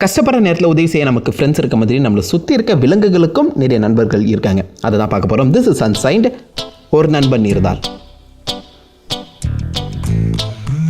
கஷ்டப்படுற நேரத்தில் உதவி செய்ய நமக்கு ஃப்ரெண்ட்ஸ் இருக்க மாதிரி நம்மளை சுற்றி இருக்க விலங்குகளுக்கும் நிறைய நண்பர்கள் இருக்காங்க. அதை தான் பார்க்க போகிறோம். This is unsigned. ஒரு நண்பன் இருந்தால்.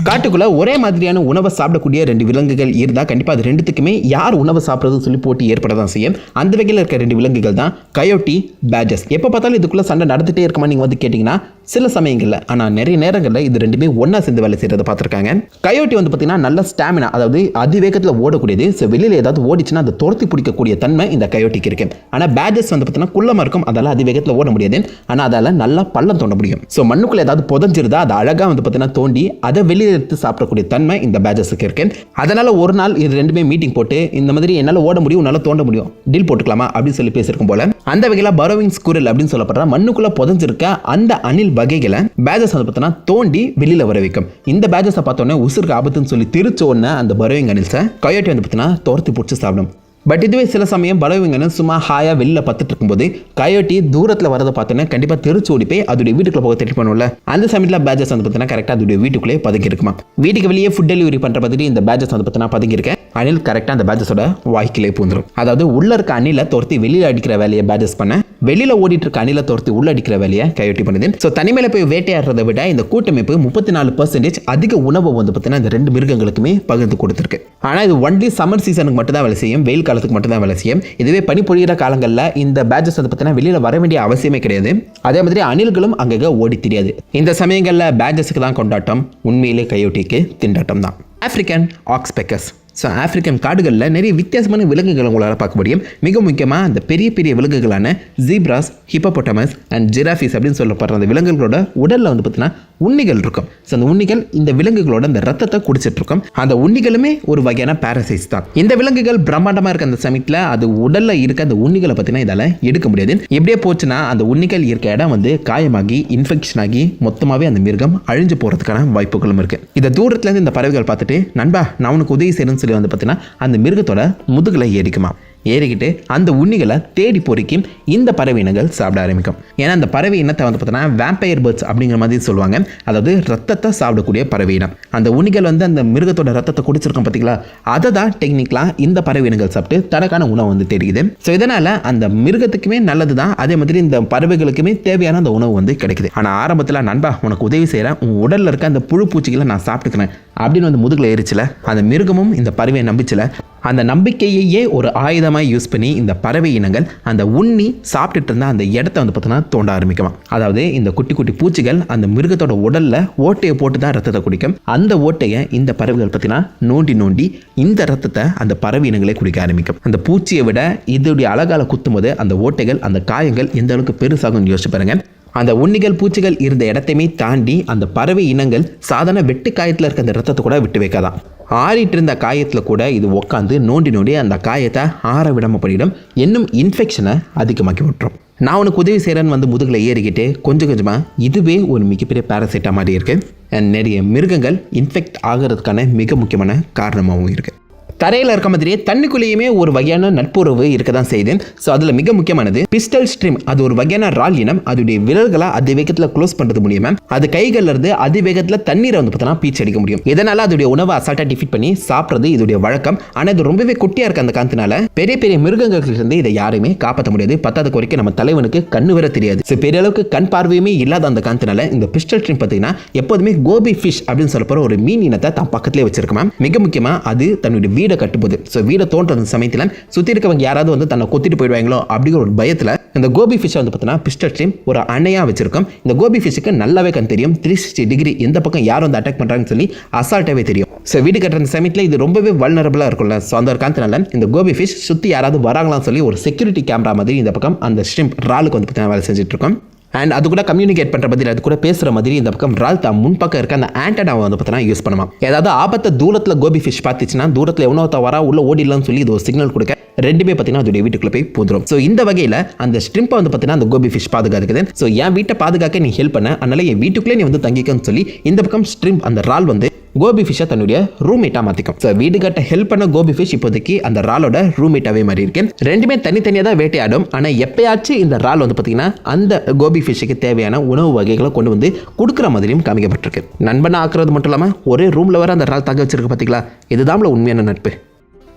காட்டுக்குள்ளே ஒரே மாதிரியான உணவை சாப்பிடக்கூடிய 2 விலங்குகள் இருந்தால் கண்டிப்பாக அது ரெண்டுத்துக்குமே யார் உணவை சாப்பிட்றதுன்னு சொல்லி போட்டி ஏற்பட தான் செய்யும். அந்த வகையில் இருக்க 2 விலங்குகள் தான் கயோட்டி, பேட்ஜஸ். எப்போ பார்த்தாலும் இதுக்குள்ளே சண்டை நடந்துகிட்டே இருக்குமா நீங்கள் வந்து கேட்டிங்கன்னா சில சமயங்களில், ஆனால் நிறைய நேரங்களில் இது ரெண்டுமே ஒன்றா சேர்ந்து வேலை செய்கிறத பார்த்துருக்காங்க. கயோட்டி வந்து பார்த்திங்கன்னா நல்ல ஸ்டாமினா, அதாவது அதிவேகத்தில் ஓடக்கூடியது. ஸோ வெளியில் ஏதாவது ஓடிச்சுன்னா அதை துரத்தி பிடிக்கக்கூடிய தன்மை இந்த கயோட்டிக்கு இருக்கு. ஆனால் பேட்ஜஸ் வந்து பார்த்திங்கன்னா குள்ளமாக இருக்கும், அதால் அதிவேகத்தில் ஓட முடியாது. ஆனால் அதால் நல்லா பள்ளம் தோண்ட முடியும். ஸோ மண்ணுக்குள்ளே ஏதாவது புதஞ்சிருந்தா அதை அழகாக வந்து பார்த்திங்கன்னா தோண்டி அதை வெளியே எடுத்து சாப்பிடக்கூடிய தன்மை இந்த பேட்ஜஸுக்கு இருக்கு. அதனால் ஒரு நாள் இது ரெண்டுமே மீட்டிங் போட்டு இந்த மாதிரி என்னால் ஓட முடியும், உன்னால் தோண்ட முடியும், டீல் போட்டுக்கலாமா அப்படின்னு சொல்லி பேசியிருக்கும் போல. அந்த வகையில் பரோவிங் ஸ்குரில் அப்படின்னு சொல்லப்படுற மண்ணுக்குள்ளே புதஞ்சிருக்க அந்த அணில் வகைகளை பேட்ஜஸ் வந்து பார்த்தோன்னா தோண்டி வெளியில் வர வைக்கும். இந்த பேட்ஜஸை பார்த்தோன்னே உசுருக்கு ஆபத்துன்னு சொல்லி திருச்சோன்னு அந்த பரோவிங் அணில்ஸை கயோட்டி வந்து பார்த்தீங்கன்னா தோர்த்தி பிடிச்சி சாப்பிடும். பட் இதுவே சில சமயம் பரோவிங்கன்னு சும்மா ஹாயாக வெளியில் பத்துட்டு இருக்கும்போது கயோட்டி தூரத்தில் வரதை பார்த்தோன்னே கண்டிப்பாக தெரிச்சு ஓடி போய் அதோடைய வீட்டுக்குள்ளே போக தேடி பண்ணுவோம்ல. அந்த சமயத்தில் பேட்ஜஸ் வந்து பார்த்தீங்கன்னா கரெக்டாக அதோடைய வீட்டுக்குள்ளே பதுங்கி இருக்குமா. வீட்டுக்கு வெளியே ஃபுட் டெலிவரி பண்ணுற மாதிரி இந்த பேட்ஜஸ் வந்து பார்த்தீங்கன்னா பதுங்கி இருக்கேன். அணில் கரெக்டாக அந்த பேட்ஜஸோட வாய்க்கிலே பூந்துடும். அதாவது உள்ள இருக்க அணிலை தோர்த்தி வெளியில் அடிக்கிற வேலையை பேட்ஜஸ் பண்ண, வெளியில் ஓடிட்டு இருக்க அணிலை தோர்த்தி உள்ள அடிக்கிற வேலையை கயோட்டி பண்ணுது. ஸோ தனிமையில் போய் வேட்டையாடுறதை விட இந்த கூட்டமைப்பு 34% அதிக உணவை வந்து பார்த்தீங்கன்னா இந்த 2 மிருகங்களுக்குமே பகிர்ந்து கொடுத்துருக்கு. ஆனால் இது ஒன்லி சம்மர் சீசனுக்கு மட்டும் தான் வேலை செய்யும், வெயில் காலத்துக்கு மட்டும் தான் வேலை செய்யும். இதுவே பனி பொழிகிற காலங்களில் இந்த பேட்ஜஸ் வந்து பார்த்தீங்கன்னா வெளியில் வர வேண்டிய அவசியமே கிடையாது. அதே மாதிரி அணில்களும் அங்கங்கே ஓடி தெரியாது. இந்த சமயங்களில் பேட்ஜஸுக்கு தான் கொண்டாட்டம், உண்மையிலே கயோட்டிக்கு திண்டாட்டம் தான். ஆப்பிரிக்கன் ஆக்ஸ்பெக்கஸ். ஸோ ஆப்பிரிக்கன் காடுகளில் நிறைய வித்தியாசமான விலங்குகளை உங்களால் பார்க்க முடியும். மிக முக்கியமாக அந்த பெரிய பெரிய விலங்குகளான ஜீப்ராஸ், ஹிப்போபொட்டமஸ் அண்ட் ஜிராஃபிஸ் அப்படின்னு சொல்லப்படுற அந்த விலங்குகளோட உடலில் வந்து பார்த்தீங்கன்னா உண்ணிகள் இருக்கும். ஸோ அந்த உண்ணிகள் இந்த விலங்குகளோட அந்த ரத்தத்தை குடிச்சிட்டு இருக்கும். அந்த உண்ணிகளுமே ஒரு வகையான பாரசைட்ஸ் தான். இந்த விலங்குகள் பிரம்மாண்டமாக இருக்க அந்த சமயத்தில் அது உடலில் இருக்க அந்த உண்ணிகளை பார்த்தீங்கன்னா இதால் எடுக்க முடியாது. எப்படியே போச்சுன்னா அந்த உண்ணிகள் இருக்க இடம் வந்து காயமாகி இன்ஃபெக்ஷன் ஆகி மொத்தமாகவே அந்த மிருகம் அழிஞ்சு போகிறதுக்கான வாய்ப்புகளும் இருக்குது. இதை தூரத்துலேருந்து இந்த பறவைகள் பார்த்துட்டு நண்பா நான் உனக்கு உதவி செய்யணும்னு சொல்லி வந்து பார்த்தீங்கன்னா அந்த மிருகத்தோட முதுகில் ஏறிக்குமா. ஏறிக்கிட்டு அந்த உண்ணிகளை தேடி பொறுக்கி இந்த பறவை இனங்கள் சாப்பிட ஆரம்பிக்கும். ஏன்னா அந்த பறவை இனத்தை வந்து பார்த்தீங்கன்னா வேம்பயர் பேர்ட்ஸ் அப்படிங்கிற மாதிரி சொல்லுவாங்க. அதாவது ரத்தத்தை சாப்பிடக்கூடிய பறவை இனம். அந்த உண்ணிகள் வந்து அந்த மிருகத்தோட ரத்தத்தை குடிச்சிருக்கோம் பார்த்தீங்களா, அதை தான் டெக்னிக்கலாக இந்த பறவை இனங்கள் சாப்பிட்டு தனக்கான உணவு வந்து தெரியுது. ஸோ இதனால் அந்த மிருகத்துக்குமே நல்லது தான், அதே மாதிரி இந்த பறவைகளுக்குமே தேவையான அந்த உணவு வந்து கிடைக்குது. ஆனால் ஆரம்பத்தில் நண்பா உனக்கு உதவி செய்கிறேன், உன் உடலில் இருக்க அந்த புழு பூச்சிகளை நான் சாப்பிட்டுக்கிறேன் அப்படின்னு வந்து முதுகில் ஏறிச்சில. அந்த மிருகமும் இந்த பறவையை நம்பிச்சில. அந்த நம்பிக்கையையே ஒரு ஆயுதமாக யூஸ் பண்ணி இந்த பறவை இனங்கள் அந்த உண்ணி சாப்பிட்டுட்டு இருந்தால் அந்த இடத்த வந்து பார்த்தீங்கன்னா தோண்ட ஆரம்பிக்குமா. அதாவது இந்த குட்டி குட்டி பூச்சிகள் அந்த மிருகத்தோட உடலில் ஓட்டையை போட்டு தான் ரத்தத்தை குடிக்கும். அந்த ஓட்டையை இந்த பறவைகள் பார்த்தீங்கன்னா நோண்டி நோண்டி இந்த ரத்தத்தை அந்த பறவை இனங்களே குடிக்க ஆரம்பிக்கும். அந்த பூச்சியை விட இதோடைய அழகால குத்தும் போது அந்த ஓட்டைகள் அந்த காயங்கள் எந்த அளவுக்கு பெருசாகும் யோசிச்சு பாருங்க. அந்த உண்ணிகள் பூச்சிகள் இருந்த இடத்தையுமே தாண்டி அந்த பறவை இனங்கள் சாதாரண வெட்டு காயத்தில் இருக்க அந்த ரத்தத்தை கூட விட்டு வைக்காதான். ஆறிட்டு இருந்த காயத்தில் கூட இது உட்காந்து நோண்டி நோண்டி அந்த காயத்தை ஆற விடாமல் பண்ணிடும், இன்னும் இன்ஃபெக்ஷனை அதிகமாக்கி விட்டுரும். நான் உனக்கு உதவி செய்கிறேன்னு வந்து முதுகில் ஏறிக்கிட்டு கொஞ்சம் கொஞ்சமாக இதுவே ஒரு மிகப்பெரிய பாரசைட்டாக மாதிரி இருக்குது. நிறைய மிருகங்கள் இன்ஃபெக்ட் ஆகிறதுக்கான மிக முக்கியமான காரணமாகவும் இருக்குது. தரையில் இருக்க மாதிரியே தண்ணிக்குள்ளேயுமே ஒரு வகையான நட்புறவு இருக்க தான் செய்யுது. ஸோ அதில் மிக முக்கியமானது பிஸ்டல் ஸ்ட்ரீம். அது ஒரு வகையான ரால் இனம். அதோடைய விரல்களை அதிவேகத்தில் க்ளோஸ் பண்ணுறது மூலியமா அது கைகளில் இருந்து அதிவேகத்தில் தண்ணீரை வந்து பார்த்தீங்கன்னா பீச்சு அடிக்க முடியும். இதனால் அதோடைய உணவை அசால்ட்டாக டிஃபீட் பண்ணி சாப்பிட்றது இதோடைய வழக்கம். ஆனால் இது ரொம்பவே குட்டியாக இருக்க அந்த காரணத்தினால பெரிய பெரிய மிருகங்களிலிருந்து இதை யாருமே காப்பாற்ற முடியாது. பத்தாவது குறைக்க நம்ம தலைவனுக்கு கண்ணு வர தெரியாது. ஸோ பெரிய அளவுக்கு கண் பார்வையுமே இல்லாத அந்த காரணத்தினால இந்த பிஸ்டல் ஸ்ட்ரீம் பார்த்தீங்கன்னா எப்போதுமே கோபி ஃபிஷ் அப்படின்னு சொல்லப்படுற ஒரு மீன் இனத்தை தான் பக்கத்திலே வச்சிருக்கோம். மிக முக்கியமாக அது தன்னுடைய வீடை கட்டும்போது, ஸோ வீடை தோன்ற சமயத்தில் சுற்றி இருக்கவங்க யாராவது வந்து தன்னை கொத்திட்டு போயிடுவாங்களோ அப்படிங்கிற ஒரு பயத்தில் இந்த கோபி ஃபிஷ்ஷை வந்து பார்த்தீங்கன்னா பிஸ்டல் ஸ்ட்ரீம் ஒரு அணையாக வச்சிருக்கோம். இந்த கோபி ஃபிஷ்ஷுக்கு நல்லாவே கண் தெரியும். 360 டிகிரி எந்த பக்கம் யார் வந்து அட்டாக் பண்ணுறாங்கன்னு சொல்லி அசால்ட்டாகவே தெரியும். ஸோ வீடு கட்டுற சமயத்தில் இது ரொம்பவே வல்னரபிளாக இருக்கும்ல. ஸோ அந்த ஒரு காரணத்தினால இந்த கோபி ஃபிஷ் சுற்றி யாராவது வராங்களான்னு சொல்லி ஒரு செக்யூரிட்டி கேமரா மாதிரி இந்த பக்கம் அந்த ஸ்ட்ரீம் ராலுக்கு வந்து பார்த்தீங்கன்னா வேலை செஞ்சுட்டு இருக்கோம். அண்ட் அது கூட கம்யூனிகேட் பண்ணுற மாதிரி, அது கூட பேசுகிற மாதிரி இந்த பக்கம் ரால் தான் முன்பக்கம் இருக்க அந்த ஆண்டனாவை வந்து பார்த்தீங்கன்னா யூஸ் பண்ணுமா. ஏதாவது ஆபத்தை தூரத்தில் கோபி ஃபிஷ் பார்த்துச்சுன்னா தூரத்தில் எவ்வளோ வரா உள்ள ஓடிடலாம்னு சொல்லி இது ஒரு சிக்னல் கொடுக்க ரெண்டுமே பார்த்தீங்கன்னா அதோடைய வீட்டுக்குள்ளே போய் போதுரும். ஸோ இந்த வகையில் அந்த ஸ்ட்ரிம்பை வந்து பார்த்தீங்கன்னா அந்த கோபி ஃபிஷ் பாதுகாக்குது. ஸோ என் வீட்டை பாதுகாக்க நீ ஹெல்ப் பண்ண, அதனால என் வீட்டுக்குள்ளே நீ வந்து தங்கிக்கன்னு சொல்லி இந்த பக்கம் ஸ்ட்ரிம்ப் அந்த ரால் வந்து கோபி ஃபிஷ்ஷை தன்னுடைய ரூம்மேட்டாக மாற்றிக்கும். ஸோ வீடு கட்ட ஹெல்ப் பண்ண கோபி ஃபிஷ் இப்போதைக்கு அந்த ராலோட ரூம்மேட்டாகவே மாறி இருக்கு. ரெண்டுமே தனித்தனியாக தான் வேட்டையாடும். ஆனால் எப்பயாச்சும் இந்த ரால் வந்து பார்த்தீங்கன்னா அந்த கோபி ஃபிஷ்ஷுக்கு தேவையான உணவு வகைகளை கொண்டு வந்து கொடுக்குற மாதிரியும் காமிக்கப்பட்டிருக்கு. நண்பனை ஆக்குறது மட்டும் இல்லாமல் ஒரே ரூமில் வர அந்த ரால் தங்க வச்சிருக்கு பார்த்தீங்களா, இதுதான் உண்மையான நட்பு.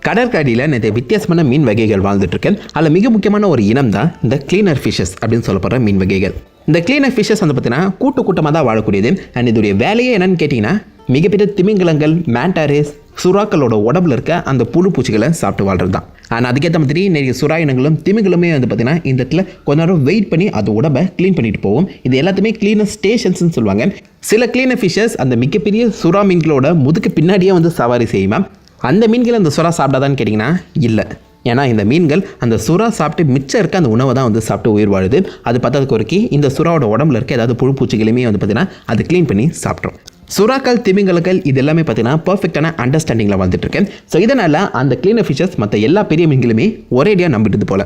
கடற்கரையில் நிறைய வித்தியாசமான மீன் வகைகள் வாழ்ந்துட்டு இருக்கேன். அதில் மிக முக்கியமான ஒரு இனம் தான் இந்த கிளீனர் ஃபிஷஸ் அப்படின்னு சொல்லப்படுற மீன் வகைகள். இந்த கிளீனர் ஃபிஷஸ் வந்து பார்த்தீங்கன்னா கூட்டமாக தான் வாழக்கூடியது. அண்ட் இதோடைய வேலையே என்னன்னு கேட்டிங்கன்னா மிகப்பெரிய திமிங்கலங்கள், மேண்டாரேஸ், சுறாக்களோட உடம்புல இருக்க அந்த புழு பூச்சிகளை சாப்பிட்டு வாழ்றது தான். ஆனால் அதுக்கேற்ற மாதிரி நிறைய சுறா இனங்களும் திமிங்களுமே வந்து பார்த்தீங்கன்னா இந்த இடத்துல கொஞ்ச நேரம் வெயிட் பண்ணி அது உடம்பை க்ளீன் பண்ணிட்டு போகும். இது எல்லாத்தையுமே கிளீனர் ஸ்டேஷன்ஸ்னு சொல்லுவாங்க. சில கிளீனர் ஃபிஷஸ் அந்த மிகப்பெரிய சுறா மீன்களோட முதுக்கு பின்னாடியே வந்து சவாரி செய்யுமா. அந்த மீன்களை அந்த சுறா சாப்பிடாதான்னு கேட்டிங்கன்னா இல்லை. ஏன்னா இந்த மீன்கள் அந்த சுறா சாப்பிட்டு மிச்சம் இருக்க அந்த உணவை தான் வந்து சாப்பிட்டு உயிர் வாழுது. அது பார்த்ததுக்கு ஒருக்கி இந்த சுறாவோட உடம்புல இருக்க ஏதாவது புழு பூச்சிகளுமே வந்து பார்த்தீங்கன்னா அது க்ளீன் பண்ணி சாப்பிட்றோம். சுறாக்கள், திமிங்கலங்கள் இது எல்லாமே பார்த்தீங்கன்னா பர்ஃபெக்டான அண்டர்ஸ்டாண்டிங்கில் வந்துட்டு இருக்கேன். ஸோ இதனால் அந்த கிளீனர் ஃபிஷஸ் மற்ற எல்லா பெரிய மீன்களுமே ஒரேடியாக நம்பிட்டு போல.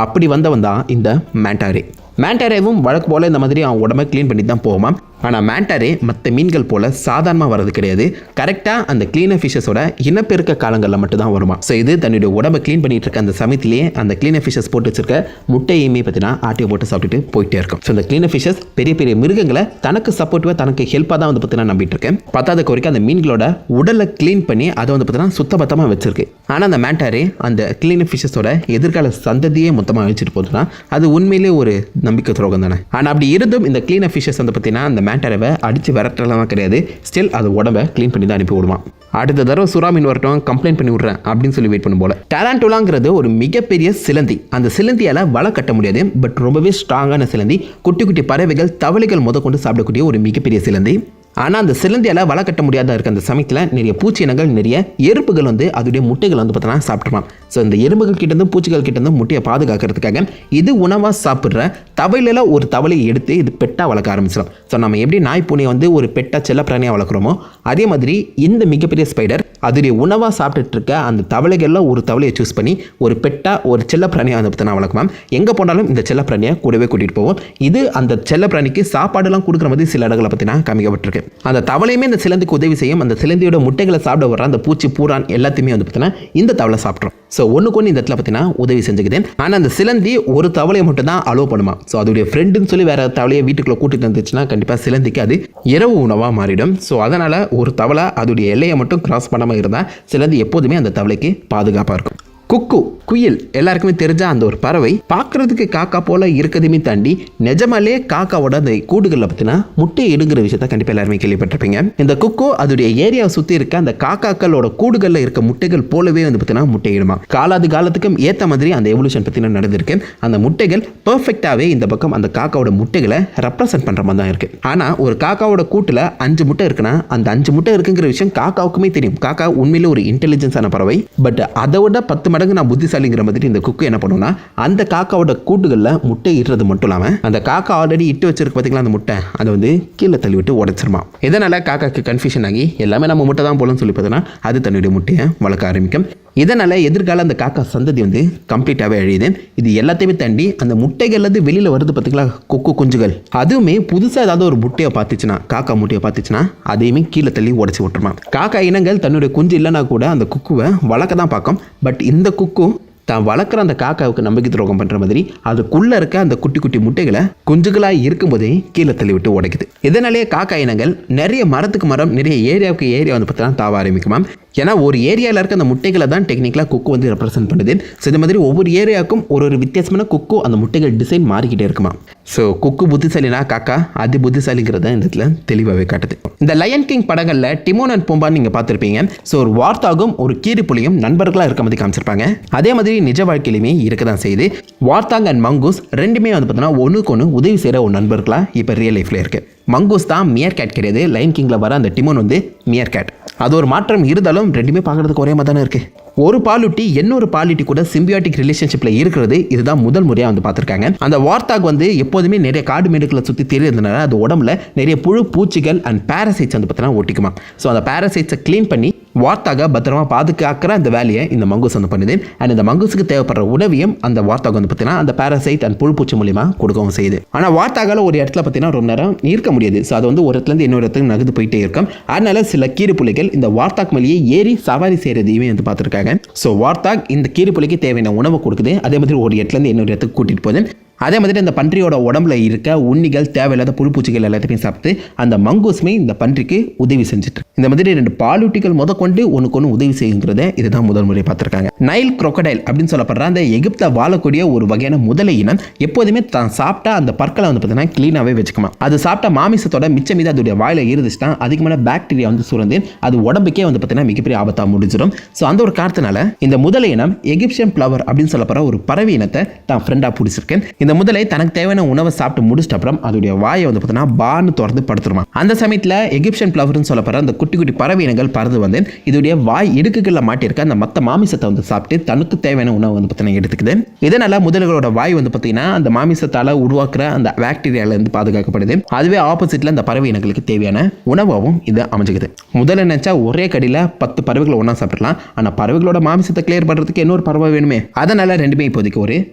அப்படி வந்தவன் தான் இந்த மேண்டாரே. மேண்டாரேவும் வழக்கு போல் இந்த மாதிரி அவன் உடம்பை க்ளீன் பண்ணி தான் போகுமா. ஆனால் மேண்டாரே மற்ற மீன்கள் போல் சாதாரணமாக வர்றது கிடையாது. கரெக்டாக அந்த கிளீனர் ஃபிஷஸோட இனப்பெருக்க காலங்களில் மட்டும் தான் வருமா. ஸோ இது தன்னுடைய உடம்பை க்ளீன் பண்ணிட்டு இருக்க அந்த சமயத்திலேயே அந்த கிளீனர் ஃபிஷஸ் போட்டு வச்சிருக்க முட்டையுமே பார்த்தீங்கன்னா ஆட்டியை போட்டு சாப்பிட்டுட்டு போயிட்டே இருக்கும். ஸோ இந்த கிளீனர் ஃபிஷஸ் பெரிய பெரிய மிருகங்களை தனக்கு சப்போர்ட்டிவாக தனக்கு ஹெல்ப்பாக தான் வந்து பார்த்தீங்கன்னா நம்பிட்டு இருக்கேன். பத்தாவது வரைக்கும் அந்த மீன்களோட உடலை க்ளீன் பண்ணி அதை வந்து பார்த்தீங்கன்னா சுத்தபத்தமாக வச்சிருக்கு. ஆனால் அந்த மேண்டாரே அந்த கிளீனர் ஃபிஷஸோட எதிர்கால சந்ததியே மொத்தமாக வச்சுட்டு போதுன்னா அது உண்மையிலே ஒரு நம்பிக்கை துரோகம் தானே. ஆனால் அப்படி இருந்தும் இந்த கிளீனர் ஃபிஷஸ் வந்து பார்த்தீங்கன்னா அந்த மேண்டாரவை அடித்து விரட்டலாம் கிடையாது. ஸ்டில் அது உடம்பை க்ளீன் பண்ணி தான் அனுப்பி விடுவான். அடுத்த தடவை சுறா மீன் வரட்டும், கம்ப்ளைண்ட் பண்ணி விட்றேன் அப்படின்னு சொல்லி வெயிட் பண்ணும் போல. டாரன்டுலாங்கிறது ஒரு மிகப்பெரிய சிலந்தி. அந்த சிலந்தியால் வலை கட்ட முடியாது. பட் ரொம்பவே ஸ்ட்ராங்கான சிலந்தி. குட்டி குட்டி பறவைகள், தவளைகள் கொண்டு சாப்பிடக்கூடிய ஒரு மிகப்பெரிய சிலந்தி. ஆனால் அந்த சிலந்தியால் வலை கட்ட முடியாத இருக்க அந்த சமயத்தில் நிறைய பூச்சி இனங்கள், நிறைய எறும்புகள் வந்து அதோடைய முட்டைகள் வந்து பார்த்தோன்னா சாப்பிட்ருவான். ஸோ இந்த எறும்புகள் கிட்டேருந்து பூச்சிகள் கிட்டேருந்து முட்டையை பாதுகாக்கிறதுக்காக இது உணவாக சாப்பிட்ற தவளையில் ஒரு தவளையை எடுத்து இது பெட்டாக வளர்க்க ஆரம்பிச்சிடும். ஸோ நம்ம எப்படி நாய் பூனையை வந்து ஒரு பெட்டாக செல்ல பிராணியாக வளர்க்குறோமோ அதே மாதிரி இந்த மிகப்பெரிய ஸ்பைடர் அதோடைய உணவாக சாப்பிட்டுட்டு இருக்க அந்த தவளைகளில் ஒரு தவளையை சூஸ் பண்ணி ஒரு பெட்டாக ஒரு செல்ல பிராணியாக வந்து பார்த்தோன்னா வளர்க்குவான். எங்கே போனாலும் இந்த செல்ல பிராணியை கூடவே கூட்டிகிட்டு போவோம். இது அந்த செல்ல பிராணிக்கு சாப்பாடுலாம் கொடுக்குற மாதிரி சில இடங்களை பார்த்தீங்கன்னா காமிக்கப்பட்டிருக்கு. அந்த தவளையுமே இந்த சிலந்திக்கு உதவி செய்யும். அந்த சிலந்தியோட முட்டைகளை சாப்பிட வர அந்த பூச்சி, பூரான் எல்லாத்தையுமே வந்து பார்த்தீங்கன்னா இந்த தவளை சாப்பிட்றோம். ஸோ ஒன்றுக்கு இந்த இடத்துல பார்த்தீங்கன்னா உதவி செஞ்சுக்குது. ஆனால் அந்த சிலந்தி ஒரு தவளையை மட்டும் தான் அலோவ் பண்ணுமா. ஸோ அதோடைய ஃப்ரெண்டுன்னு சொல்லி வேற தவளையை வீட்டுக்குள்ளே கூட்டிட்டு வந்துச்சுன்னா கண்டிப்பாக சிலந்திக்கு அது இரவு உணவாக மாறிடும். ஸோ அதனால் ஒரு தவளை அதோடைய எல்லையை மட்டும் கிராஸ் பண்ணாமல் இருந்தால் சிலந்தி எப்போதுமே அந்த தவளைக்கு பாதுகாப்பாக இருக்கும். குக்கு, குயில் எல்லாருக்குமே தெரிஞ்ச அந்த ஒரு பறவை பார்க்குறதுக்கு காக்கா போல் இருக்கிறதுமே தாண்டி நிஜமாலே காக்காவோட அந்த கூடுகளில் பார்த்தீங்கன்னா முட்டையை எடுங்கிற விஷயத்த கண்டிப்பாக எல்லாருமே கேள்விப்பட்டிருப்பீங்க. இந்த குக்கு அதோடைய ஏரியாவை சுற்றி இருக்க அந்த காக்காக்களோட கூடுகளில் இருக்க முட்டைகள் போலவே வந்து பார்த்தீங்கன்னா முட்டையிடுமா. காலாது காலத்துக்கும் ஏற்ற மாதிரி அந்த எவல்யூஷன் பார்த்தீங்கன்னா நடந்திருக்கு. அந்த முட்டைகள் பர்ஃபெக்டாகவே இந்த பக்கம் அந்த காக்காவோட முட்டைகளை ரெப்ரசென்ட் பண்ணுற மாதிரி தான் இருக்குது. ஆனால் ஒரு காக்காவோட கூட்டில் 5 முட்டை இருக்குன்னா அந்த 5 முட்டை இருக்குங்கிற விஷயம் காக்காவுக்குமே தெரியும். காக்கா உண்மையிலே ஒரு இன்டெலிஜென்ஸான பறவை. பட் அதை விட 10 மடங்கு நான் புத்திசாலிங்கிற மாதிரி இந்த குக்கு என்ன பண்ணுன்னா அந்த காக்காவோட கூட்டுகளில் முட்டை இடுறது மட்டும் இல்லாமல் அந்த காக்கா ஆல்ரெடி இட்டு வச்சிருக்கு பார்த்தீங்களா அந்த முட்டை அதை வந்து கீழே தள்ளி விட்டு உடைச்சிருமா. இதனால் காக்காக்கு கன்ஃபியூஷன் ஆகி எல்லாமே நம்ம முட்டை தான் போலன்னு சொல்லி பார்த்தோன்னா அது தன்னுடைய முட்டையை வளர்க்க ஆரம்பிக்கும். இதனால் எதிர்கால அந்த காக்கா சந்ததி வந்து கம்ப்ளீட்டாகவே அழியுது. இது எல்லாத்தையுமே தாண்டி அந்த முட்டைகள்லேருந்து வெளியில் வருது பார்த்தீங்களா கொக்கு குஞ்சுகள், அதுவுமே புதுசாக ஏதாவது ஒரு முட்டையை பார்த்துச்சுன்னா, காக்கா முட்டையை பார்த்துச்சுன்னா அதையுமே கீழே தள்ளி உடச்சி விட்டுருமா. காக்கா இனங்கள் தன்னுடைய குஞ்சு இல்லைனா கூட அந்த குக்குவை வளர்க்க தான் பார்க்கும். பட் இந்த குக்கு தான் வளர்க்குற அந்த காக்காவுக்கு நம்பிக்கை துரோகம் பண்ணுற மாதிரி அதுக்குள்ளே இருக்க அந்த குட்டி குட்டி முட்டைகளை குஞ்சுகளாக இருக்கும்போதே கீழே தள்ளி விட்டு உடைக்குது. இதனாலேயே காக்கா இனங்கள் நிறைய மரத்துக்கு மரம், நிறைய ஏரியாவுக்கு ஏரியா வந்து பார்த்தீங்கன்னா தாவ ஆரம்பிக்குமா. ஏன்னா ஒரு ஏரியாவில் இருக்க அந்த முட்டைகளை தான் டெக்னிக்கலாக குக்கு வந்து ரெப்ரசென்ட் பண்ணுது. ஸோ இந்த மாதிரி ஒவ்வொரு ஏரியாவுக்கும் ஒரு வித்தியாசமான குக்கு அந்த முட்டைகள் டிசைன் மாறிக்கிட்டே இருக்குமா. ஸோ குக்கு புத்திசாலினா காக்கா அது புத்திசாலிங்கிறத இந்த இடத்துல தெளிவாகவே காட்டுது. இந்த லயன் கிங் படங்களில் டிமோன் அண்ட் பூம்பான்னு நீங்கள் பார்த்துருப்பீங்க. ஸோ ஒரு வார்த்தாகும் ஒரு கீரிப்புலியும் நண்பர்களாக இருக்க மாதிரி காமிச்சிருப்பாங்க. அதே மாதிரி நிஜ வாழ்க்கையிலுமே இருக்க தான் செய்யுது. வார்த்தாங் அண்ட் மங்கூஸ் ரெண்டுமே வந்து பார்த்தீங்கன்னா ஒன்றுக்கு ஒன்று உதவி செய்கிற ஒரு நண்பர்களாக இப்போ ரியல் லைஃப்பில் இருக்குது. மங்கூஸ் தான் மியர் கேட் கிடையாது. லயன் கிங்கில் வர அந்த டிமோன் வந்து மியர் கேட். அது ஒரு மாற்றம் இருந்தாலும் ரெண்டுமே பார்க்குறதுக்கு ஒரே மாதிரி தானே இருக்குது. ஒரு பாலூட்டி இன்னொரு பாலூட்டி கூட சிம்பியாட்டிக் ரிலேஷன்ஷிப்பில் இருக்கிறது இதுதான் முதல் முறையாக வந்து பார்த்துருக்காங்க. அந்த வார்த்தாக் வந்து எப்போதுமே நிறைய காடு மேடுகளை சுற்றி தெரியுறதுனால அது உடம்புல நிறைய புழு பூச்சிகள் அண்ட் பேரசைட்ஸ் வந்து பார்த்தீங்கன்னா ஒட்டிக்குமா. ஸோ அந்த பேரசைட்ஸை க்ளீன் பண்ணி வார்த்தாக பத்திரமா பாதுகாக்கிற அந்த வேலையை இந்த மங்கூஸ் வந்து பண்ணுது. அண்ட் இந்த மங்கூஸுக்கு தேவைப்படுற உணவையும் அந்த வார்த்தாக வந்து பார்த்தீங்கன்னா அந்த பேரசைட் அண்ட் புழுப்பூச்சி மூலியமா கொடுக்கவும் செய்யுது. ஆனால் வார்த்தாகால ஒரு இடத்துல பார்த்தீங்கன்னா ரொம்ப நேரம் இருக்க முடியாது. ஸோ அது வந்து ஒரு இடத்துலேருந்து இன்னொரு இடத்துக்கு நகர்ந்து போயிட்டே இருக்கும். அதனால சில கீரிப்புலிகள் இந்த வார்த்தாக் மேலேயே ஏறி சவாரி செய்யறதையுமே வந்து பார்த்துருக்காங்க. ஸோ வார்த்தாக் இந்த கீரிப்புலிக்கு தேவையான உணவை கொடுக்குது. அதே மாதிரி ஒரு இடத்துலேருந்து இன்னொரு இடத்துக்கு கூட்டிகிட்டு போகுது. அதே மாதிரி அந்த பன்றியோட உடம்புல இருக்க உண்ணிகள் தேவையில்லாத புழுப்பூச்சிகள் எல்லாத்தையும் சாப்பிட்டு அந்த மங்கூஸ்மே இந்த பன்றிக்கு உதவி செஞ்சுட்டு இந்த மாதிரி 2 பாலூட்டிகள் முதற்கொண்டு ஒன்று உதவி செய்யுங்கிறத இதுதான் முதல் முறை பார்த்துருக்காங்க. நைல் crocodile அப்படின்னு சொல்லப்படுற அந்த எகிப்தில் வாழக்கூடிய ஒரு வகையான முதலை இனம் எப்போதுமே தான் சாப்பிட்டா அந்த பற்களை வந்து பார்த்தீங்கன்னா கிளீனாகவே வச்சுக்குமா. அது சாப்பிட்ட மாமிசத்தோட மிச்சம் மீது அதோடைய வாயில இருந்துச்சுன்னா அதிகமான பாக்டீரியா வந்து சுரந்து அது உடம்புக்கே வந்து பார்த்தீங்கன்னா மிகப்பெரிய ஆபத்தாக முடிஞ்சிடும். ஸோ அந்த ஒரு காரணத்தினால இந்த முதலை இனம் எகிப்சியன் பிளவர் அப்படின்னு சொல்லப்படுற ஒரு பறவை இனத்தை தான் ஃப்ரெண்டாக பிடிச்சிருக்கேன். இந்த முதலை தனக்கு தேவையான உணவை சாப்பிட்டு முடிச்சிட்ட அப்புறம் அதோடைய வாயை வந்து பார்த்தீங்கன்னா பான்னு திறந்து படுத்துருமா. அந்த சமயத்தில் எகிப்சியன் பிளவர்னு சொல்லப்படுற அந்த குட்டி குட்டி பறவை இனங்கள் பறந்து வந்து இதோடைய வாய் இடுக்குகளில் மாட்டியிருக்க அந்த மற்ற மாமிசத்தை வந்து சாப்பிட்டு தனக்கு தேவையான உணவு வந்து பார்த்தீங்கன்னா எடுத்துக்குது. இதனால முதல்களோட வாய் வந்து பார்த்தீங்கன்னா அந்த மாமிசத்தால் உருவாக்குற அந்த பாக்டீரியால இருந்து பாதுகாக்கப்படுது. அதுவே ஆப்போசிட்ல அந்த பறவை இனங்களுக்கு தேவையான உணவாகவும் இது அமைஞ்சுக்குது. முதல்ல நினைச்சா ஒரே கடியில் 10 பறவைகளை ஒன்றா சாப்பிடலாம். ஆனால் பறவைகளோட மாமிசத்தை கிளியர் பண்ணுறதுக்கு இன்னொரு பறவை வேணுமே. அதனால ரெண்டுமே இப்போதைக்கு ஒரு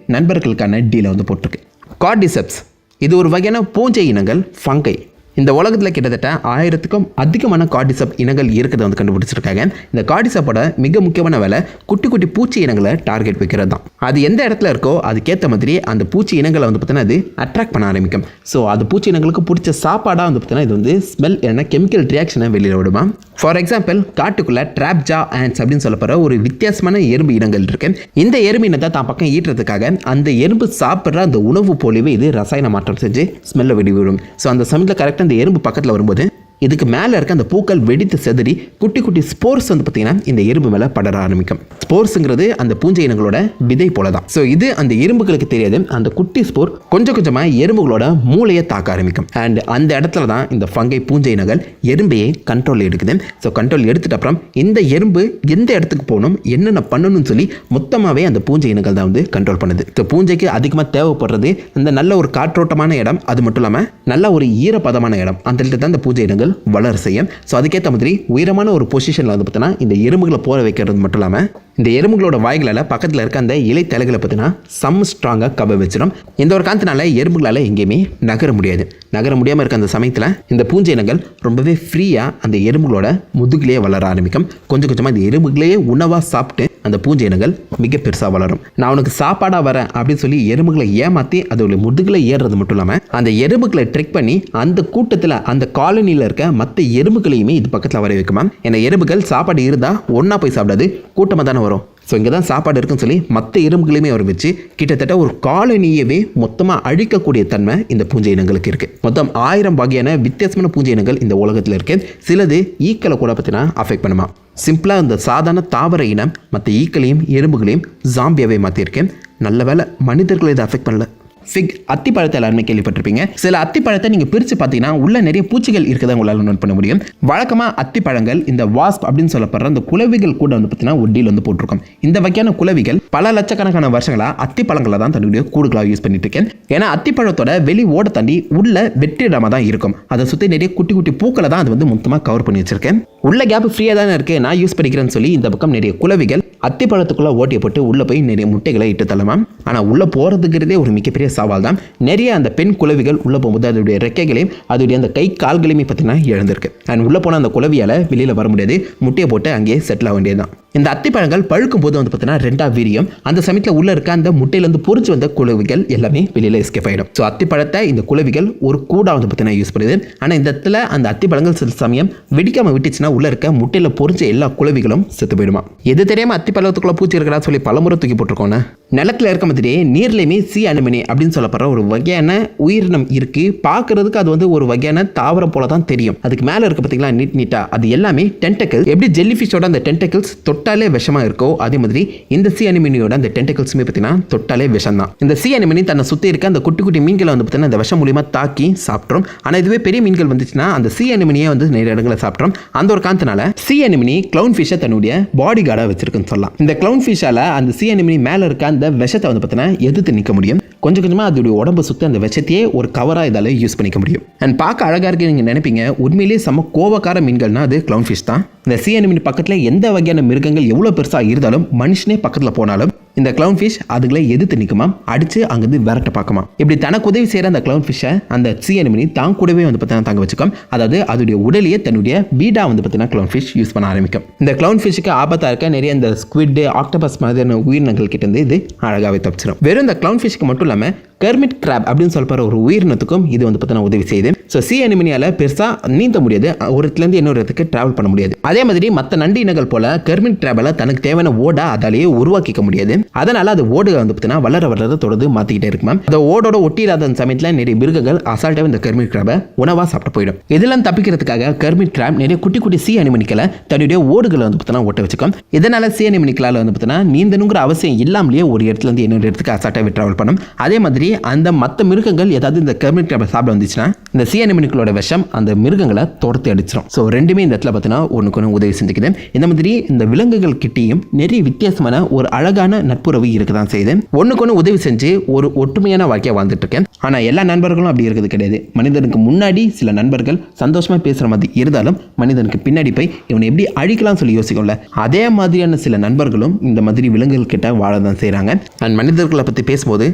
நண்பர்களுக்கான டீலை வந்து போட்டிருக்கு. கார்டிசெப்ஸ் இது ஒரு வகையான பூஞ்சை இனங்கள் ஃபங்கை. இந்த உலகத்தில் கிட்டத்தட்ட 1000க்கும் அதிகமான கார்டிசெப் இனங்கள் இருக்கிறத வந்து கண்டுபிடிச்சிருக்காங்க. இந்த கார்டிசெப்போட மிக முக்கியமான வேலை குட்டி குட்டி பூச்சி இனங்களை டார்கெட் வைக்கிறது தான். அது எந்த இடத்துல இருக்கோ அதுக்கேற்ற மாதிரி அந்த பூச்சி இனங்களை வந்து பார்த்தீங்கன்னா அது அட்ராக்ட் பண்ண ஆரம்பிக்கும். ஸோ அது பூச்சி இனங்களுக்கு பிடிச்ச சாப்பாடாக வந்து பார்த்தீங்கன்னா இது வந்து ஸ்மெல் என்ன கெமிக்கல் ரியாக்ஷனை வெளியில் விடுமா. ஃபார் எக்ஸாம்பிள் காட்டுக்குள்ளே ட்ராப்ஜா ஆண்ட்ஸ் அப்படின்னு சொல்லப்படுற ஒரு வித்தியாசமான எறும்பு இனங்கள் இருக்கு. இந்த எறும்பு இனத்தை தான் பக்கம் ஈட்டுறதுக்காக அந்த எறும்பு சாப்பிட்ற அந்த உணவு போலவே இது ரசாயன மாற்றம் செஞ்சு ஸ்மெல்லை வெளிவிடும். ஸோ அந்த சமயத்தில் கரெக்டாக இந்த எறும்பு பக்கத்தில் வரும்போது இதுக்கு மேலே இருக்க அந்த பூக்கள் வெடித்து செதறி குட்டி குட்டி ஸ்போர்ஸ் வந்து பார்த்தீங்கன்னா இந்த எறும்பு மேலே படர ஆரம்பிக்கும். ஸ்போர்ஸுங்கிறது அந்த பூஞ்சை இனங்களோட விதை போல தான். ஸோ இது அந்த எறும்புகளுக்கு தெரியாது. அந்த குட்டி ஸ்போர் கொஞ்சம் கொஞ்சமாக எறும்புகளோட மூளையை தாக்க ஆரம்பிக்கும். அண்ட் அந்த இடத்துல தான் இந்த ஃபங்கை பூஞ்சை இனங்கள் எறும்பையே கண்ட்ரோல் எடுக்குது. ஸோ கண்ட்ரோல் எடுத்துட்ட அப்புறம் இந்த எறும்பு எந்த இடத்துக்கு போகணும் என்னென்ன பண்ணணும்னு சொல்லி மொத்தமாகவே அந்த பூஞ்சை இனங்கள் தான் வந்து கண்ட்ரோல் பண்ணுது. ஸோ பூஞ்சைக்கு அதிகமாக தேவைப்படுறது அந்த நல்ல ஒரு காற்றோட்டமான இடம், அது மட்டும் இல்லாமல் நல்ல ஒரு ஈரப்பதமான இடம். அந்த இடத்துல தான் இந்த பூஞ்சை இனங்கள் வளர செய்யும். ஸோ அதுக்கேற்ற மாதிரி உயரமான ஒரு பொசிஷனில் வந்து பார்த்தீங்கன்னா இந்த எறும்புகளை போற வைக்கிறது மட்டும் இல்லாமல் இந்த எறும்புகளோட வாய்களால் பக்கத்தில் இருக்க அந்த இலை தலைகளை பார்த்தீங்கன்னா சம் ஸ்ட்ராங்காக கவ வச்சிடும். இந்த ஒரு காரணத்தினால எறும்புகளால் எங்கேயுமே நகர முடியாது. நகர முடியாமல் இருக்க அந்த சமயத்தில் இந்த பூஞ்சை இனங்கள் ரொம்பவே ஃப்ரீயாக அந்த எறும்புகளோட முதுகிலேயே வளர ஆரம்பிக்கும். கொஞ்சம் கொஞ்சமாக இந்த எறும்புகளையே உணவாக சாப்பிட்டு அந்த பூஞ்சை இனங்கள் மிக பெருசாக வளரும். நான் உனக்கு சாப்பாடாக வரேன் அப்படின்னு சொல்லி எறும்புகளை ஏமாற்றி அதோட முதுகில் ஏறுறது மட்டும் இல்லாமல் அந்த எறும்புகளை ட்ரிக் பண்ணி அந்த கூட்டத்தில் அந்த காலனியில் இருக்க மற்ற எறும்புகளையுமே இது பக்கத்தில் வர வைக்குமா. ஏன்னா எறும்புகள் சாப்பாடு இருந்தால் ஒன்றா போய் சாப்பிடாது, கூட்டமாக தானே வரும். ஸோ இங்கே தான் சாப்பாடு இருக்குன்னு சொல்லி மற்ற எறும்புகளையுமே வர வச்சு கிட்டத்தட்ட ஒரு காலனியவே மொத்தமாக அழிக்கக்கூடிய தன்மை இந்த பூஞ்சை இனங்களுக்கு இருக்குது. மொத்தம் 1000 வகையான வித்தியாசமான பூஞ்சை இனங்கள் இந்த உலகத்தில் இருக்குது. சிலது ஈக்களை கூட பார்த்தீங்கன்னா அஃபெக்ட் பண்ணுமா. சிம்பிளாக இந்த சாதாரண தாவர இனம் மற்ற ஈக்களையும் எறும்புகளையும் ஜாம்பியாவே மாற்றியிருக்கேன். நல்ல வேலை மனிதர்களை இதை அஃபெக்ட் பண்ணல. ஃபிக் அத்திப்பழத்தை எல்லாருமே கேள்விப்பட்டிருப்பீங்க. சில அத்திப்பழத்தை நீங்கள் பிரித்து பார்த்தீங்கன்னா உள்ள நிறைய பூச்சிகள் இருக்கிறத உங்களால் நோட் பண்ண முடியும். வழக்கமாக அத்திப்பழங்கள் இந்த வாஸ்ப் அப்படின்னு சொல்லப்படுற அந்த குளவிகள் கூட வந்து பார்த்தீங்கன்னா ஒட்டியில் வந்து போட்டிருக்கும். இந்த வகையான குளவிகள் பல லட்சக்கணக்கான வருஷங்களாக அத்திப்பழங்களை தான் தன்னுடைய கூடுகளாக யூஸ் பண்ணிட்டு இருக்கேன். ஏன்னா அத்திப்பழத்தோட வெளி ஓட தாண்டி உள்ள வெற்றிடமாக தான் இருக்கும். அதை சுற்றி நிறைய குட்டி குட்டி பூக்களை தான் அது வந்து மொத்தமாக கவர் பண்ணி வச்சிருக்கேன். உள்ள கேப் ஃப்ரீயாக தானே இருக்குது, நான் யூஸ் பண்ணிக்கிறேன்னு சொல்லி இந்த பக்கம் நிறைய குளவிகள் அத்திப்பழத்துக்குள்ளே ஓட்டியை போட்டு உள்ளே போய் நிறைய முட்டைகளை இட்டு தள்ளலாம். ஆனால் உள்ளே போகிறதுங்கிறதே ஒரு மிகப்பெரிய சவால் தான். நிறைய அந்த பெண் குளவிகள் உள்ளே போகும்போது அதோடைய ரெக்கைகளையும் அதோடைய அந்த கை கால்களையுமே பார்த்தீங்கன்னா இழந்திருக்கு. அண்ட் உள்ளே போன அந்த குளவியால் வெளியில் வர முடியாது, முட்டையை போட்டு அங்கேயே செட்டில் ஆக வேண்டியது தான். இந்த அத்திப்பழங்கள் பழுக்கும் போது வந்து பார்த்தீங்கன்னா 2 வீரியம். அந்த சமயத்தில் உள்ள இருக்க அந்த முட்டையிலேருந்து பொறிச்சு வந்த குளவிகள் எல்லாமே வெளியில் எஸ்கேப் ஆகிடும். ஸோ அத்திப்பழத்தை இந்த குளவிகள் ஒரு கூடா வந்து பார்த்தீங்கன்னா யூஸ் பண்ணுது. ஆனால் இந்த இடத்துல அந்த அத்திப்பழங்கள் சில சமயம் வெடிக்காமல் விட்டுச்சுன்னா உள்ள இருக்க முட்டையில் பொறிச்ச எல்லா குளவிகளும் செத்து போயிடுமா. எது தெரியாமல் அத்திப்பழத்துக்குள்ள பூச்சி இருக்கிறா சொல்லி பலமுறை தூக்கி போட்டிருக்கோன்னு. நிலத்தில் இருக்க மாதிரியே நீர்லையுமே சி அனிமனி அப்படின்னு சொல்லப்படுற ஒரு வகையான உயிரினம் இருக்கு. பார்க்கறதுக்கு அது வந்து ஒரு வகையான தாவரம் போல தான் தெரியும். அதுக்கு மேலே இருக்க பார்த்தீங்களா நீட்டா அது எல்லாமே டென்டக்கிள். எப்படி ஜெல்லிஃபிஷோட அந்த டென்டக்கிள்ஸ் தொட்டாலே விஷமா இருக்கோ அதே மாதிரி இந்த சி அனிமனியோட அந்த டென்டக்கிள்ஸுமே பார்த்தீங்கன்னா தொட்டாலே விஷம் தான். இந்த சி அனிமனி தன்னை சுற்றி இருக்க அந்த குட்டி குட்டி மீன்களை வந்து பார்த்தீங்கன்னா அந்த விஷம் மூலியமாக தாக்கி சாப்பிட்றோம். ஆனால் இதுவே பெரிய மீன்கள் வந்துச்சுன்னா அந்த சி அனிமனியை வந்து நிறைய இடங்களை சாப்பிட்றோம். அந்த ஒரு காரணத்தினால சி அனிமனி கிளவுன் ஃபிஷ்ஷை தன்னுடைய பாடி கார்டாக வச்சிருக்குன்னு சொல்லலாம். இந்த கிளவுன் ஃபிஷ்ஷால அந்த சி அனிமனி மேலே இருக்க அந்த விஷத்தை வந்து பார்த்தீங்கன்னா எதிர்த்து நிற்க முடியும். கொஞ்சம் கொஞ்சமாக அதோடைய உடம்பு சுற்றி அந்த விஷத்தையே ஒரு கவராக இதால் யூஸ் பண்ணிக்க முடியும். அண்ட் பார்க்க அழகாக இருக்கு நீங்கள் நினைப்பீங்க, உண்மையிலேயே செம்ம கோவக்கார மீன்கள்னா அது கிளவுன் ஃபிஷ் தான். இந்த சி அனிமனி பக்கத்தில் எந்த வகையான மிருகங்கள் எவ்வளோ பெருசாக இருந்தாலும் மனுஷனே பக்கத்தில் போனாலும் இந்த கிளவுன் ஃபிஷ் அதுகளை எதிர்த்து நிற்குமா, அடித்து அங்கேருந்து விரட்ட பார்க்குமா. இப்படி தனக்கு உதவி செய்கிற அந்த கிளவுன் ஃபிஷ்ஷை அந்த சி அனிமனி தான் கூடவே வந்து பார்த்தீங்கன்னா தங்க வச்சுக்கும். அதாவது அதோடைய உடலையே தன்னுடைய வீடா வந்து பார்த்தீங்கன்னா கிளவுன் ஃபிஷ் யூஸ் பண்ண ஆரம்பிக்கும். இந்த கிளவுன் ஃபிஷ்ஷுக்கு ஆபத்தாக இருக்க நிறைய இந்த ஸ்குவிட், ஆக்டோபஸ் மாதிரியான உயிரினங்கள் கிட்ட இருந்து இது அழகாகவே தப்பிச்சிடும். வெறும் இந்த கிளவுன் ஃபிஷ்க்கு மட்டும் இல்லாமல் கெர்மிட் கிராப் அப்படின்னு சொல்லப்படுற ஒரு உயிரினத்துக்கும் இது வந்து பார்த்தீங்கன்னா உதவி செய்யுது. ஸோ சி அனிமனியால் பெருசாக நீந்த முடியாது, ஒரு இடத்துலேருந்து இன்னொரு இடத்துக்கு ட்ராவல் பண்ண முடியாது. அதே மாதிரி மற்ற நண்டு இனங்கள் போல கெர்மிட் கிராபால் தனக்கு தேவையான ஓடை அதாலேயே உருவாக்கிக்க முடியாது. அதனால அது ஓடுகளை வந்து பார்த்தீங்கன்னா வளர தொடர்ந்து மாற்றிக்கிட்டே இருக்குமா. அந்த ஓடோட ஒட்டிடாத சமயத்தில் நிறைய மிருகங்கள் அசால்ட்டாக இந்த கெர்மிட் கிராபை உணவாக சாப்பிட்டு போயிடும். இதெல்லாம் தப்பிக்கிறதுக்காக கெர்மிட் கிராப் நிறைய குட்டி குட்டி சி அனிமனிக்களை தன்னுடைய ஓடுகளை வந்து பார்த்தீங்கன்னா ஓட்ட வச்சுக்கும். இதனால சி அனிமனிக்களால் வந்து பார்த்தீங்கன்னா நீந்தணுங்கிற அவசியம் இல்லாமலேயே ஒரு இடத்துல இருந்து இன்னொரு இடத்துக்கு அசால்ட்டாக ட்ராவல் பண்ணும். அதே மாதிரி அந்த மற்ற மிருகங்கள் ஏதாவது இந்த கெர்மிட் கிராபை சாப்பிட வந்துச்சுன்னா இந்த சி அனிமனிக்களோட விஷம் அந்த மிருகங்களை துரத்தி அடிச்சிடும். ஸோ ரெண்டுமே இந்த இடத்துல பார்த்தீங்கன்னா ஒன்றுக்கு ஒன்று உதவி செஞ்சுக்குது. இந்த மாதிரி இந்த விலங்குகள் கிட்டேயும் நிறைய வித்தியாசமான ஒரு அழகான நட்புறவு இருக்குதான் செய்யுது. ஒன்றுக்கு ஒன்று உதவி செஞ்சு ஒரு ஒற்றுமையான வாழ்க்கையை வாழ்ந்துட்டு இருக்கேன். ஆனால் எல்லா நண்பர்களும் அப்படி இருக்கிறது கிடையாது. மனிதனுக்கு முன்னாடி சில நண்பர்கள் சந்தோஷமாக பேசுகிற மாதிரி இருந்தாலும் மனிதனுக்கு பின்னாடி போய் இவனை எப்படி அழிக்கலாம்னு சொல்லி யோசிக்கும்ல, அதே மாதிரியான சில நண்பர்களும் இந்த மாதிரி விலங்குகள் கிட்ட வாழ தான் செய்கிறாங்க. அண்ட் மனிதர்களை பற்றி பேசும்போது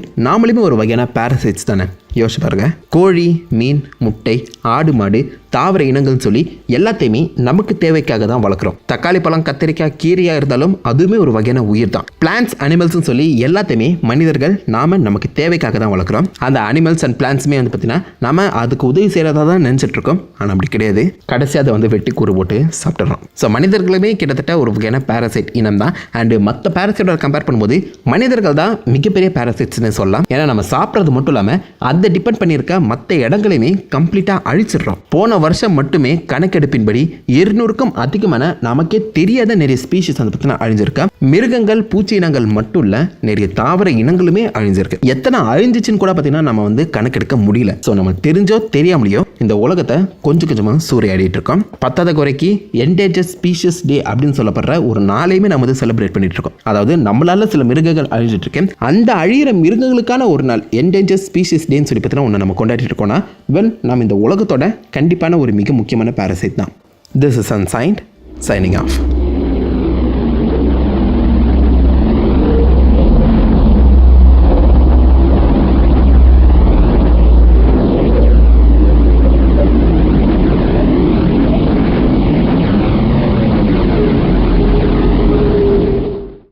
நாமளுமே ஒரு வகையான பாரசைட்ஸ் தானே. யோசிச்சு பாருங்க, கோழி, மீன், முட்டை, ஆடு, மாடு, தாவர இனங்கள்னு சொல்லி எல்லாத்தையுமே நமக்கு தேவைக்காக தான் வளர்க்குறோம். தக்காளி பழம், கத்திரிக்காய், கீரையாக இருந்தாலும் அதுவுமே ஒரு வகையான உயிர் தான். பிளான்ஸ், அனிமல்ஸ்னு சொல்லி எல்லாத்தையுமே மனிதர்கள் நாம நமக்கு தேவைக்காக தான் வளர்க்குறோம். அந்த அனிமல்ஸ் அண்ட் பிளான்ஸுமே வந்து பார்த்தீங்கன்னா நம்ம அதுக்கு உதவி செய்கிறதா தான் நினச்சிட்டு இருக்கோம். ஆனால் அப்படி கிடையாது. கடைசியாக அதை வந்து வெட்டி கூறு போட்டு சாப்பிட்றோம். ஸோ மனிதர்களுமே கிட்டத்தட்ட ஒரு வகையான பாரசைட் இனம் தான். அண்டு மற்ற பாரசைட்டோட கம்பேர் பண்ணும்போது மனிதர்கள் தான் மிகப்பெரிய பாரசைட்ஸ்னு சொல்லலாம். ஏன்னா நம்ம சாப்பிட்றது மட்டும் இல்லாமல் அதை டிபெண்ட் பண்ணியிருக்க மற்ற இடங்களையுமே கம்ப்ளீட்டாக அழிச்சிடுறோம். போன வருஷம் மட்டுமே கணக்கெடுப்பின்படி 200க்கும் அதிகமான நமக்கே தெரியாத நிறைய ஸ்பீஷிஸ் வந்து பார்த்தீங்கன்னா அழிஞ்சிருக்கா. மிருகங்கள், பூச்சி இனங்கள் மட்டும் இல்லை, நிறைய தாவர இனங்களுமே அழிஞ்சிருக்கு. எத்தனை அழிஞ்சிச்சுன்னு கூட பார்த்தீங்கன்னா நம்ம வந்து கணக்கெடுக்க முடியல. ஸோ நம்ம தெரிஞ்சோ தெரியாமலையோ இந்த உலகத்தை கொஞ்சம் கொஞ்சமாக சூறையாடிட்டு இருக்கோம். பத்தாத குறைக்கு என்டேஞ்சர்ட் ஸ்பீஷிஸ் டே அப்படின்னு சொல்லப்படுற ஒரு நாளையுமே நம்ம வந்து செலிப்ரேட் பண்ணிட்டு இருக்கோம். அதாவது நம்மளால சில மிருகங்கள் அழிஞ்சிட்டு இருக்கேன், அந்த அழியிற மிருகங்களுக்கான ஒரு நாள் என்டேஞ்சர்ட் ஸ்பீஷிஸ் டேன்னு சொல்லி பார்த்தீங்கன்னா ஒன்று நம்ம கொண்டாடிட்டு இருக்கோம்னா, நம்ம இந்த உலகத்தோட கண்டிப்பான ஒரு மிக முக்கியமான பாரசைட் தான். This is Unsigned, signing off.